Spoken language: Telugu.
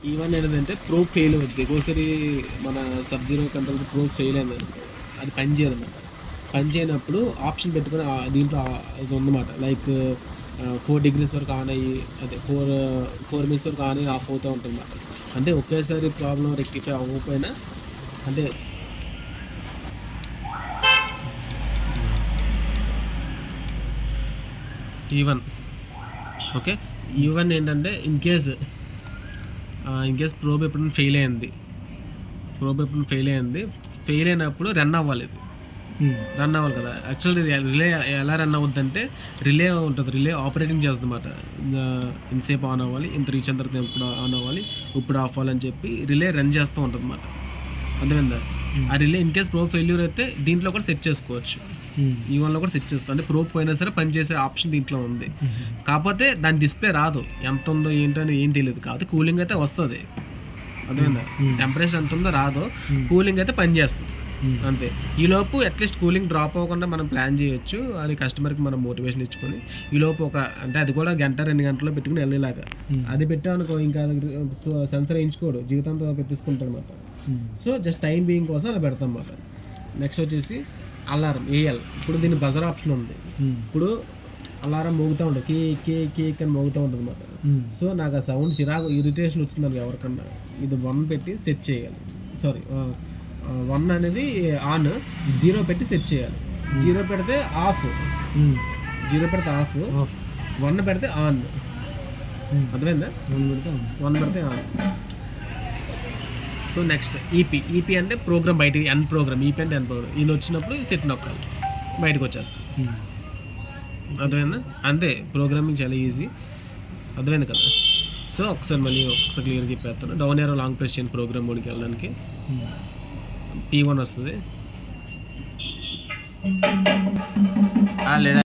ఈవెన్ ఏంటంటే ప్రోబ్ ఫెయిల్ అవుద్ది. ఒక్కోసారి మన సబ్జీరో కంట్రోల్ ప్రోబ్ ఫెయిల్ అయింది అనుకో, అది పని చేయదన్నమాట. పని చేయనప్పుడు ఆప్షన్ పెట్టుకొని దీంట్లో ఇది ఉందన్నమాట. లైక్ 4 degrees వరకు ఆన్ అయ్యి, అదే 4 minutes వరకు ఆన్ అయ్యి ఆఫ్ అవుతూ ఉంటుంది అన్నమాట. అంటే ఒకేసారి ప్రాబ్లం రెక్టిఫై అవ్వకపోయినా అంటే ఈవెన్ ఓకే. ఈవెన్ ఏంటంటే ఇన్ కేస్ ప్రోబ్ ఎప్పుడైనా ఫెయిల్ అయింది, ఫెయిల్ అయినప్పుడు రన్ అవ్వాలి. ఇది రన్ అవ్వాలి కదా. యాక్చువల్లీ రిలే ఎలా రన్ అవుద్దంటే, రిలే ఉంటుంది, రిలే ఆపరేటింగ్ చేస్తుందన్నమాట. ఇంతసేపు ఆన్ అవ్వాలి, ఇంత రీచ్ అయిన తర్వాత ఇప్పుడు ఆన్ అవ్వాలి, ఇప్పుడు ఆఫ్ అవ్వాలని చెప్పి రిలే రన్ చేస్తూ ఉంటుంది అన్నమాట. అర్థమైందా? ఆ relay in case probe failure అయితే దీంట్లో కూడా సెట్ చేసుకోవచ్చు. ఈవెన్లో కూడా సెట్ చేసుకో, అంటే ప్రోబ్ పోయినా సరే పనిచేసే ఆప్షన్ దీంట్లో ఉంది. కాకపోతే దాని డిస్ప్లే రాదు, ఎంత ఉందో ఏంటో అని ఏం తెలియదు. కాదు కూలింగ్ అయితే వస్తుంది. అర్థమైందా? టెంపరేచర్ ఎంత ఉందో రాదు, కూలింగ్ అయితే పనిచేస్తుంది అంతే. ఈలోపు అట్లీస్ట్ కూలింగ్ డ్రాప్ అవ్వకుండా మనం ప్లాన్ చేయొచ్చు అని కస్టమర్కి మనం మోటివేషన్ ఇచ్చుకొని, ఈలోపు అంటే అది కూడా 1-2 గంటల్లో పెట్టుకుని వెళ్ళేలాగా. అది పెట్టామనుకో ఇంకా సెన్సర్ వేయించుకోడు, జీవితంతో పెట్టేసుకుంటాడు అనమాట. సో జస్ట్ టైం బీయింగ్ కోసం అలా పెడతాం అన్నమాట. నెక్స్ట్ వచ్చేసి అలారం ఏఎల్. ఇప్పుడు దీని బజర్ ఆప్షన్ ఉంది. ఇప్పుడు అలారం మోగుతూ ఉంటుంది, కేక్ అని మోగుతూ ఉంటుంది అనమాట. సో నాకు ఆ సౌండ్ చిరాకు ఇరిటేషన్ వచ్చిందని ఎవరికన్నా, ఇది 1 పెట్టి సెట్ చేయాలి. 1 అనేది ఆన్, 0 పెట్టి సెట్ చేయాలి. 0 పెడితే ఆఫ్, 0 పెడితే ఆఫ్, 1 పెడితే ఆన్. అర్థమైందా? 1 పెడితే ఆన్. సో నెక్స్ట్ ఈపీ అంటే ప్రోగ్రామ్ బయట, ఎన్ ప్రోగ్రామ్. ఈపీ అంటే ఎన్ ప్రోగ్రామ్. ఇది వచ్చినప్పుడు సెట్ నొక్కాలి, బయటకు వచ్చేస్తాం. అర్థమైందా? అంతే, ప్రోగ్రామింగ్ చాలా ఈజీ. అర్థమైంది కదా? సో ఒకసారి క్లియర్గా చెప్పేస్తాను. డౌన్ ఏరో లాంగ్ ప్రెస్ చేయండి ప్రోగ్రామ్ మోడ్కి వెళ్ళడానికి. P1 వస్తుంది లేదా